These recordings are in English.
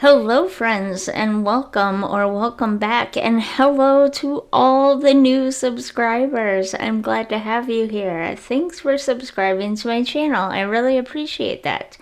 Hello, friends, and welcome back, and hello to all the new subscribers. I'm glad to have you here. Thanks for subscribing to my channel. I really appreciate that.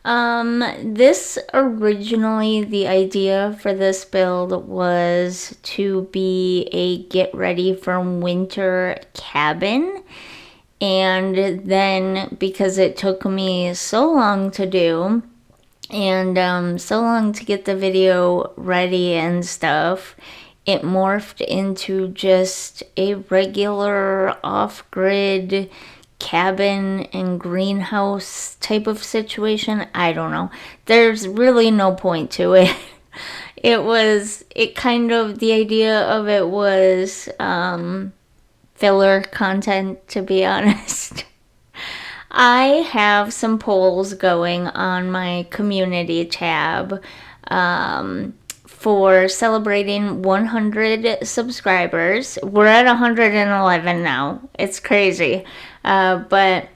This originally, the idea for this build was to be a get ready for winter cabin. And then, because it took me so long to do, and so long to get the video ready and stuff, it morphed into just a regular off-grid cabin and greenhouse type of situation. I don't know. There's really no point to it. The idea of it was filler content, to be honest. I have some polls going on my community tab for celebrating 100 subscribers. We're at 111 now. It's crazy. But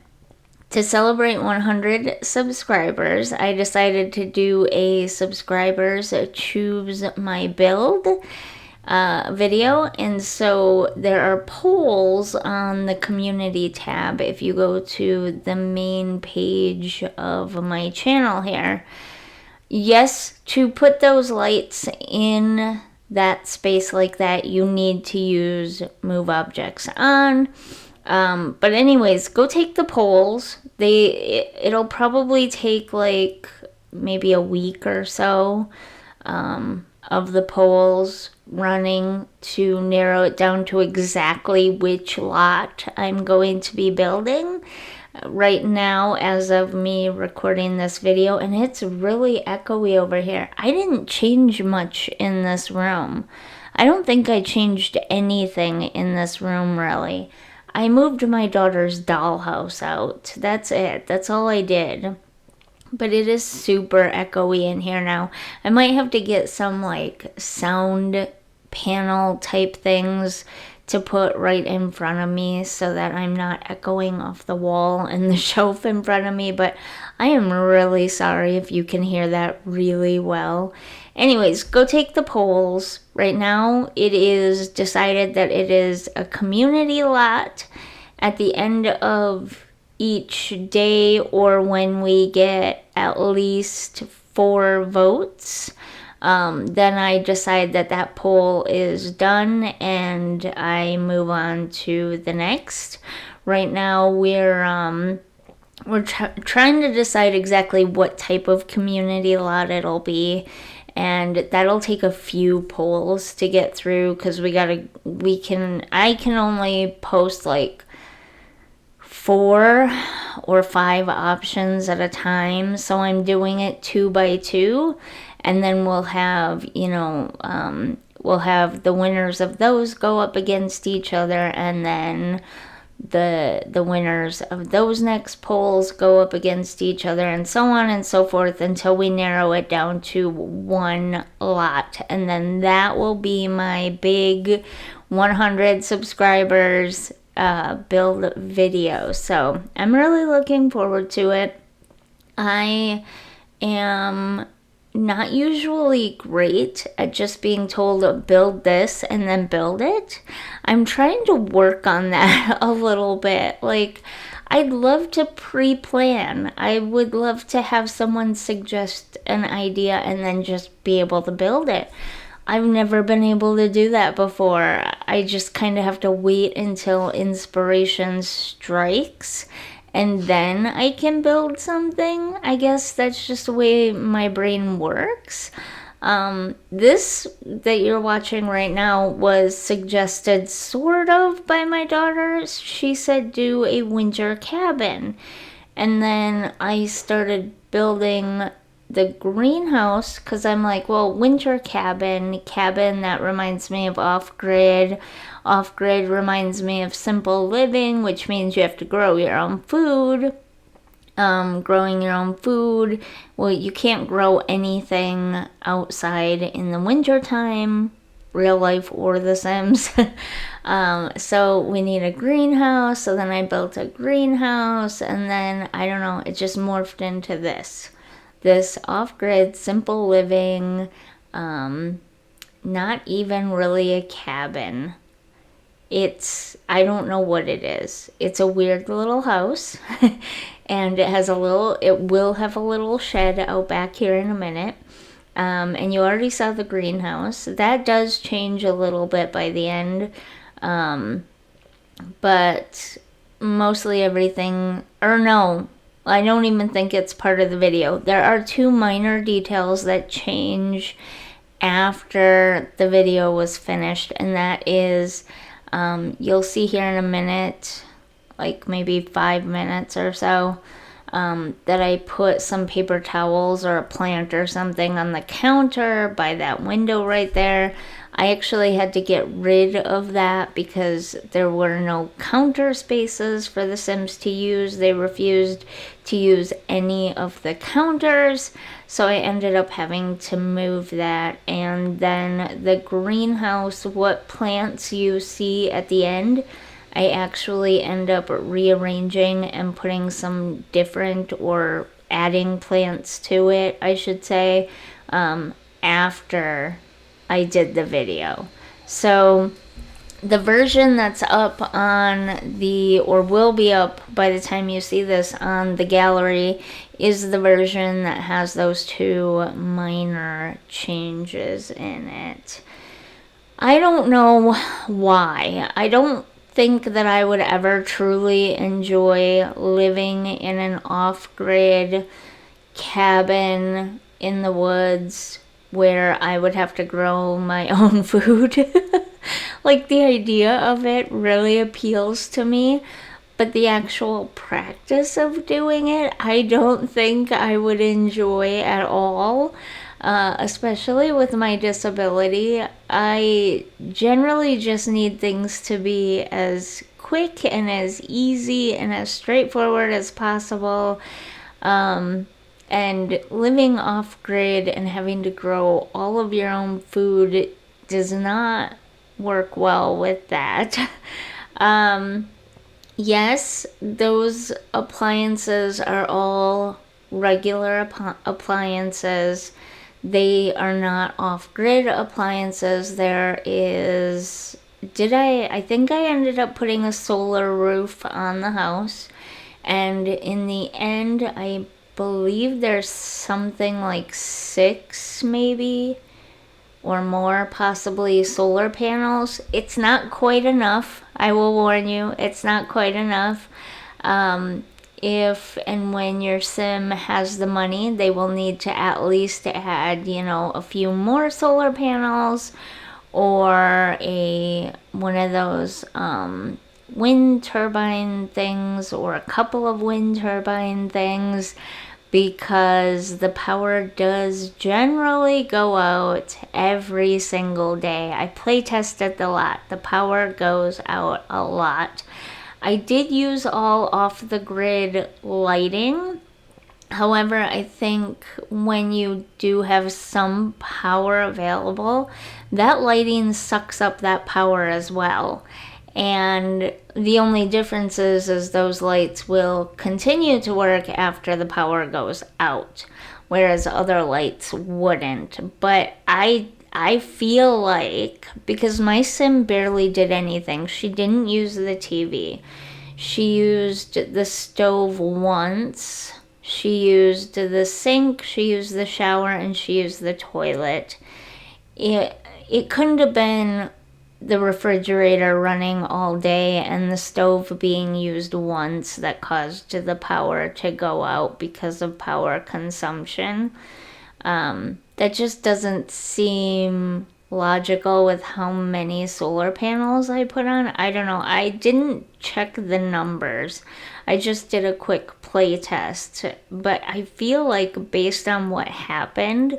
to celebrate 100 subscribers, I decided to do a subscribers choose my build video, and so there are polls on the community tab if you go to the main page of my channel here. Yes, to put those lights in that space like that, you need to use move objects on. But anyways, go take the polls. It'll probably take like maybe a week or so of the polls running to narrow it down to exactly which lot I'm going to be building right now as of me recording this video. And it's really echoey over here. I didn't change much in this room. I don't think I changed anything in this room, really. I moved my daughter's dollhouse out. That's it. That's all I did. But it is super echoey in here now. I might have to get some like sound panel type things to put right in front of me so that I'm not echoing off the wall and the shelf in front of me. But I am really sorry if you can hear that really well. Anyways, go take the polls. Right now it is decided that it is a community lot. At the end of each day, or when we get at least 4 votes, then I decide that poll is done and I move on to the next. Right now we're trying to decide exactly what type of community lot it'll be, and that'll take a few polls to get through because I can only post like 4 or 5 options at a time, so I'm doing it 2 by 2, and then we'll have we'll have the winners of those go up against each other, and then the winners of those next polls go up against each other, and so on and so forth until we narrow it down to one lot. And then that will be my big 100 subscribers build video. So I'm really looking forward to it. I am not usually great at just being told to build this and then build it. I'm trying to work on that a little bit. Like, I'd love to pre-plan. I would love to have someone suggest an idea and then just be able to build it. I've never been able to do that before. I just kind of have to wait until inspiration strikes and then I can build something. I guess that's just the way my brain works. This that you're watching right now was suggested sort of by my daughter. She said do a winter cabin. And then I started building the greenhouse because I'm like, well, winter cabin, that reminds me of off-grid. Off-grid reminds me of simple living, which means you have to grow your own food. Growing your own food, well, you can't grow anything outside in the winter time, real life or The Sims. So we need a greenhouse. So then I built a greenhouse, and then I don't know, it just morphed into this. this off-grid, simple living, not even really a cabin. I don't know what it is. It's a weird little house and it will have a little shed out back here in a minute. And you already saw the greenhouse. That does change a little bit by the end. But mostly everything, or no, I don't even think it's part of the video. There are 2 minor details that change after the video was finished, and that is, you'll see here in a minute, like maybe 5 minutes or so, that I put some paper towels or a plant or something on the counter by that window right there. I actually had to get rid of that because there were no counter spaces for the Sims to use. They refused to use any of the counters, so I ended up having to move that. And then the greenhouse, what plants you see at the end, I actually end up rearranging and putting some different, or adding plants to it, I should say, after I did the video. So the version that's up on or will be up by the time you see this on the gallery, is the version that has those 2 minor changes in it. I don't know why. I don't think that I would ever truly enjoy living in an off-grid cabin in the woods where I would have to grow my own food. Like, the idea of it really appeals to me, but the actual practice of doing it, I don't think I would enjoy at all. Especially with my disability, I generally just need things to be as quick and as easy and as straightforward as possible. And living off-grid and having to grow all of your own food does not work well with that. Yes, those appliances are all regular appliances. They are not off-grid appliances. There is, I think I ended up putting a solar roof on the house. And in the end, I believe there's something like 6 maybe, or more, possibly, solar panels. It's not quite enough. I will warn you, it's not quite enough. If and when your Sim has the money, they will need to at least add, a few more solar panels, or one of those wind turbine things, or a couple of wind turbine things, because the power does generally go out every single day. I play tested a lot. The power goes out a lot. I did use all off-the-grid lighting. However, I think when you do have some power available, that lighting sucks up that power as well. And the only difference is those lights will continue to work after the power goes out, whereas other lights wouldn't. But I feel like, because my Sim barely did anything, she didn't use the TV. She used the stove once, she used the sink, she used the shower, and she used the toilet. It couldn't have been the refrigerator running all day and the stove being used once that caused the power to go out because of power consumption. That just doesn't seem logical with how many solar panels I put on. I don't know. I didn't check the numbers. I just did a quick play test. But I feel like, based on what happened,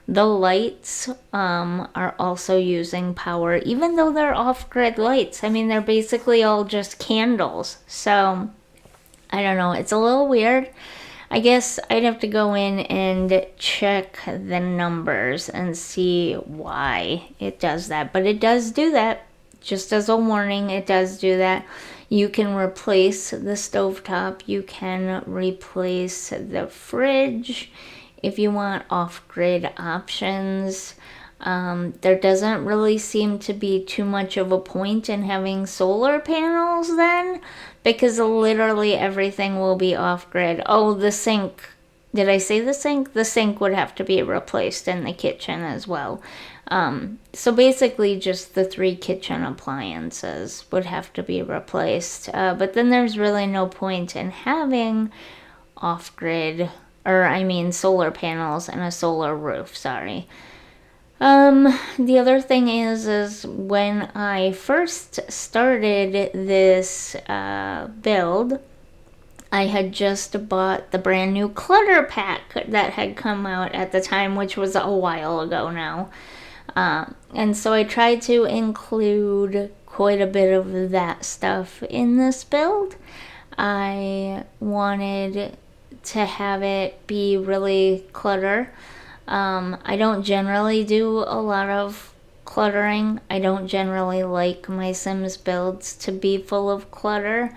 the lights are also using power, even though they're off-grid lights. I mean, they're basically all just candles. So, I don't know. It's a little weird. I guess I'd have to go in and check the numbers and see why it does that. But it does do that. Just as a warning, it does do that. You can replace the stovetop. You can replace the fridge. if you want off-grid options. There doesn't really seem to be too much of a point in having solar panels then, because literally everything will be off-grid. Oh, the sink. Did I say the sink? The sink would have to be replaced in the kitchen as well. So basically just the 3 kitchen appliances would have to be replaced. But then there's really no point in having off-grid, or I mean solar panels and a solar roof, sorry. The other thing is when I first started this build, I had just bought the brand new clutter pack that had come out at the time, which was a while ago now. And so I tried to include quite a bit of that stuff in this build. I wanted to have it be really clutter. I don't generally do a lot of cluttering. I don't generally like my Sims builds to be full of clutter.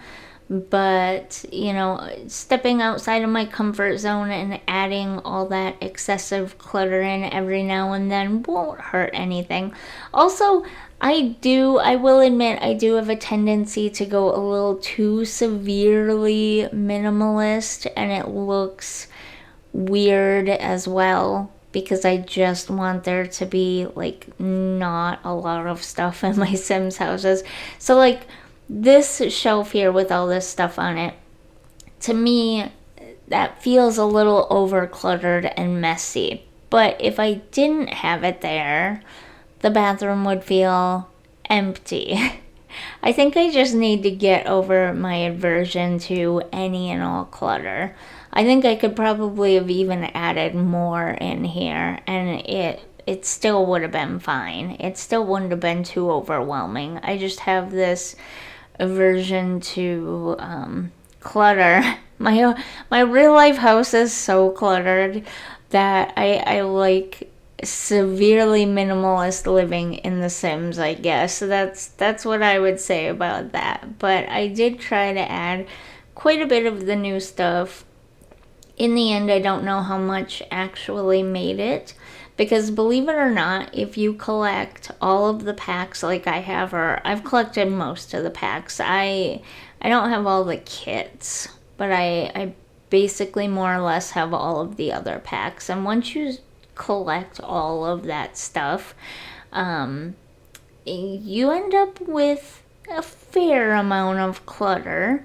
But, you know, stepping outside of my comfort zone and adding all that excessive clutter in every now and then won't hurt anything. Also, I will admit, I do have a tendency to go a little too severely minimalist, and it looks weird as well, because I just want there to be, like, not a lot of stuff in my Sims houses. So, like, this shelf here with all this stuff on it, to me, that feels a little over cluttered and messy. But if I didn't have it there, the bathroom would feel empty. I think I just need to get over my aversion to any and all clutter. I think I could probably have even added more in here, and it still would have been fine. It still wouldn't have been too overwhelming. I just have this aversion to clutter. My real life house is so cluttered that I like severely minimalist living in The Sims, I guess. So that's what I would say about that. But I did try to add quite a bit of the new stuff. In the end, I don't know how much actually made it, because believe it or not, if you collect all of the packs like I have, or I've collected most of the packs, I don't have all the kits, but I basically more or less have all of the other packs. And once you collect all of that stuff, you end up with a fair amount of clutter.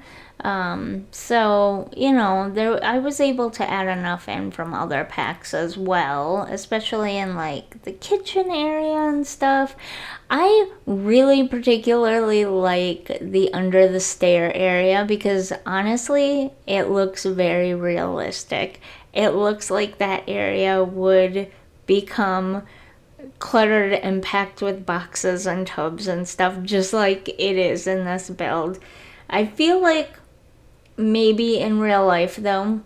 So, you know, I was able to add enough in from other packs as well, especially in like the kitchen area and stuff. I really particularly like the under the stair area, because honestly, it looks very realistic. It looks like that area would become cluttered and packed with boxes and tubs and stuff, just like it is in this build. I feel like maybe in real life, though,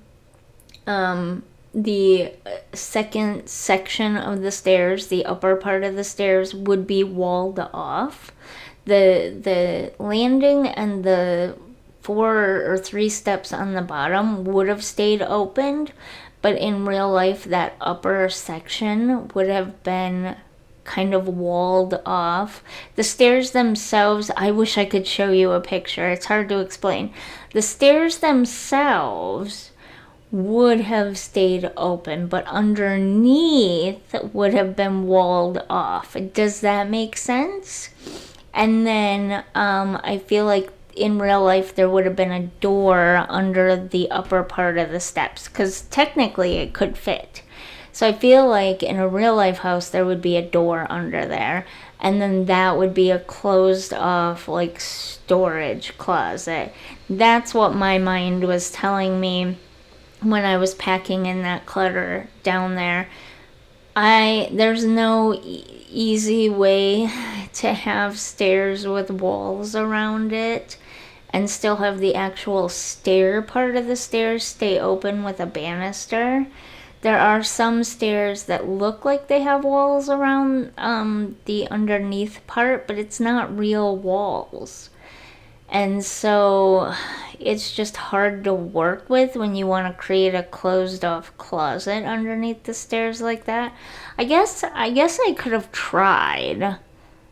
the second section of the stairs, the upper part of the stairs, would be walled off. The landing and the 4 or 3 steps on the bottom would have stayed opened, but in real life, that upper section would have been kind of walled off. The stairs themselves, I wish I could show you a picture. It's hard to explain. The stairs themselves would have stayed open, but underneath would have been walled off. Does that make sense? And then I feel like in real life there would have been a door under the upper part of the steps, because technically it could fit. So I feel like in a real life house there would be a door under there, and then that would be a closed off like storage closet. That's what my mind was telling me when I was packing in that clutter down there. There's no easy way to have stairs with walls around it and still have the actual stair part of the stairs stay open with a banister. There are some stairs that look like they have walls around the underneath part, but it's not real walls. And so it's just hard to work with when you want to create a closed off closet underneath the stairs like that. I guess I could have tried.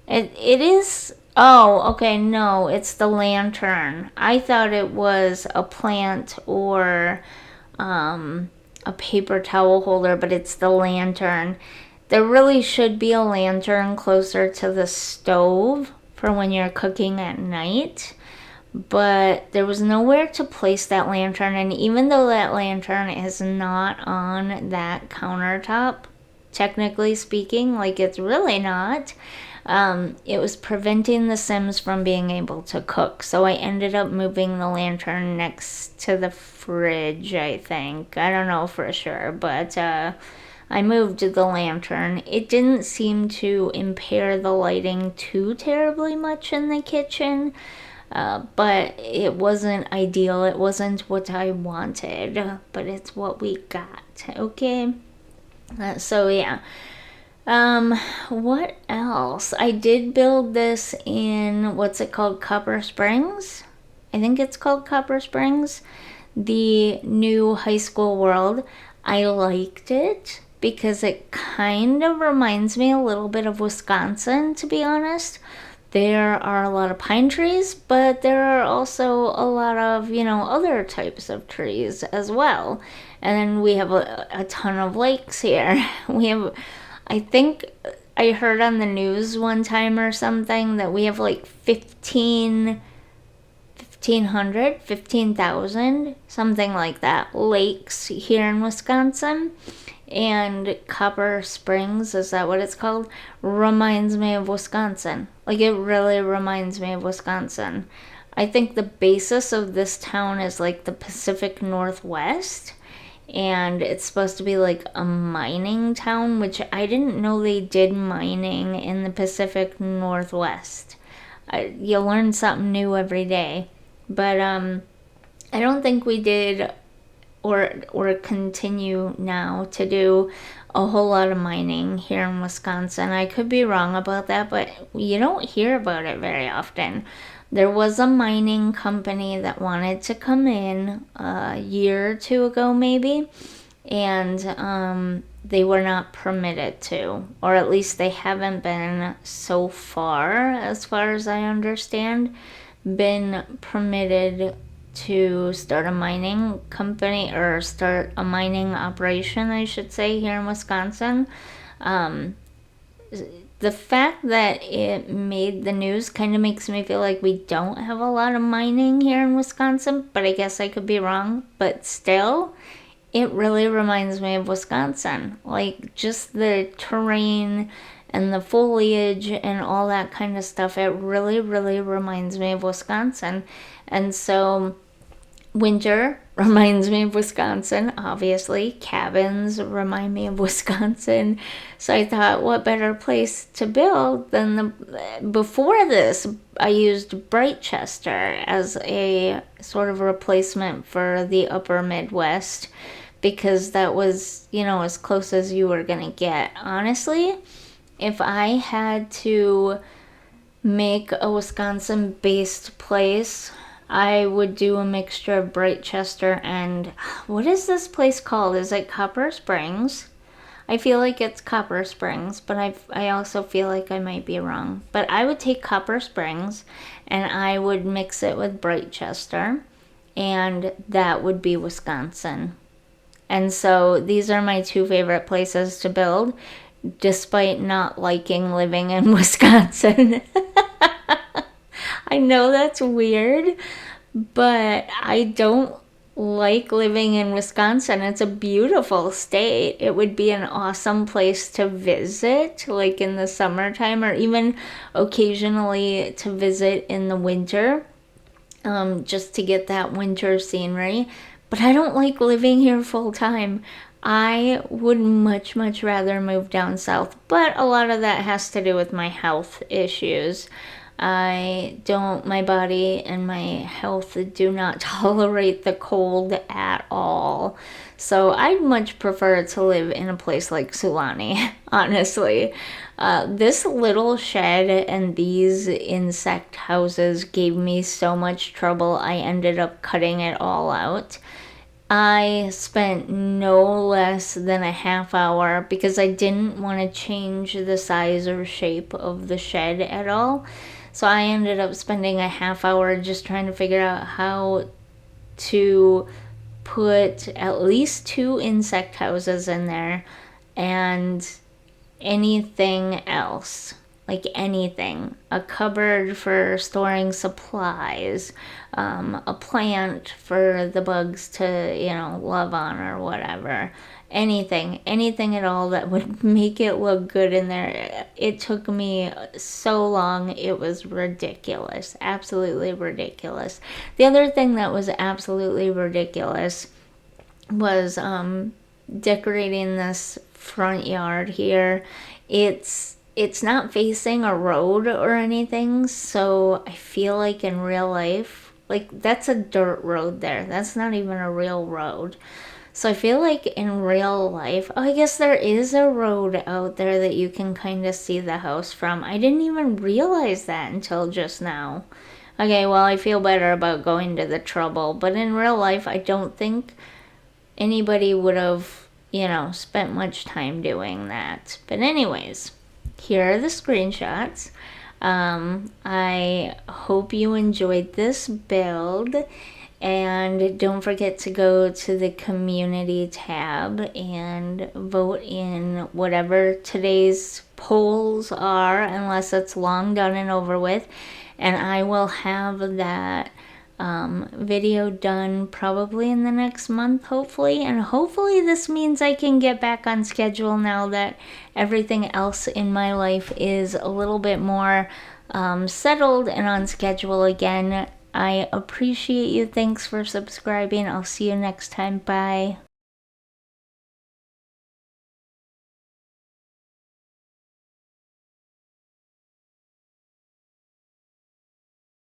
It is. Oh, okay, no, it's the lantern. I thought it was a plant or a paper towel holder, but it's the lantern. There really should be a lantern closer to the stove for when you're cooking at night, but there was nowhere to place that lantern. And even though that lantern is not on that countertop, technically speaking, like it's really not, it was preventing the Sims from being able to cook. So I ended up moving the lantern next to the fridge, I think. I don't know for sure, but I moved the lantern. It didn't seem to impair the lighting too terribly much in the kitchen. But it wasn't ideal. It wasn't what I wanted, but it's what we got. Okay. So yeah. What else? I did build this in, what's it called? Copper Springs? I think it's called Copper Springs. The new high school world. I liked it because it kind of reminds me a little bit of Wisconsin, to be honest. There are a lot of pine trees, but there are also a lot of, other types of trees as well. And then we have a ton of lakes here. We have, I think I heard on the news one time or something that we have like 15,000, something like that, lakes here in Wisconsin. And Copper Springs, is that what it's called? Reminds me of Wisconsin. Like, it really reminds me of Wisconsin. I think the basis of this town is like the Pacific Northwest. And it's supposed to be like a mining town, which I didn't know they did mining in the Pacific Northwest. You learn something new every day. But I don't think we did or continue now to do a whole lot of mining here in Wisconsin. I could be wrong about that, but you don't hear about it very often. There was a mining company that wanted to come in a year or two ago, maybe, and they were not permitted to, or at least they haven't been so far as I understand, been permitted to start a mining company or start a mining operation, I should say, here in Wisconsin. The fact that it made the news kind of makes me feel like we don't have a lot of mining here in Wisconsin, but I guess I could be wrong. But still, it really reminds me of Wisconsin. Like, just the terrain and the foliage and all that kind of stuff, it really, really reminds me of Wisconsin. And so winter reminds me of Wisconsin, obviously. Cabins remind me of Wisconsin. So I thought, what better place to build than before this, I used Brightchester as a sort of replacement for the upper Midwest because that was, as close as you were going to get. Honestly, if I had to make a Wisconsin-based place, I would do a mixture of Brightchester and, what is this place called? Is it Copper Springs? I feel like it's Copper Springs, but I also feel like I might be wrong. But I would take Copper Springs and I would mix it with Brightchester, and that would be Wisconsin. And so these are my two favorite places to build, despite not liking living in Wisconsin. I know that's weird, but I don't like living in Wisconsin. It's a beautiful state. It would be an awesome place to visit, like in the summertime, or even occasionally to visit in the winter, just to get that winter scenery. But I don't like living here full time. I would much, much rather move down south, but a lot of that has to do with my health issues. My body and my health do not tolerate the cold at all. So I'd much prefer to live in a place like Sulani, honestly. This little shed and these insect houses gave me so much trouble, I ended up cutting it all out. I spent no less than a half hour because I didn't want to change the size or shape of the shed at all. So I ended up spending a half hour just trying to figure out how to put at least 2 insect houses in there and anything else. Like anything. A cupboard for storing supplies, a plant for the bugs to, love on or whatever. Anything at all that would make it look good in there. It took me so long, it was ridiculous. Absolutely ridiculous. The other thing that was absolutely ridiculous was decorating this front yard here. It's not facing a road or anything, so I feel like in real life, like that's a dirt road there. That's not even a real road. So I feel like in real life, oh, I guess there is a road out there that you can kind of see the house from. I didn't even realize that until just now. Okay, well, I feel better about going to the trouble, but in real life, I don't think anybody would have, spent much time doing that. But, anyways, here are the screenshots. I hope you enjoyed this build. And don't forget to go to the community tab and vote in whatever today's polls are, unless it's long done and over with. And I will have that video done probably in the next month, hopefully. And hopefully this means I can get back on schedule now that everything else in my life is a little bit more settled and on schedule again. I appreciate you. Thanks for subscribing. I'll see you next time. Bye.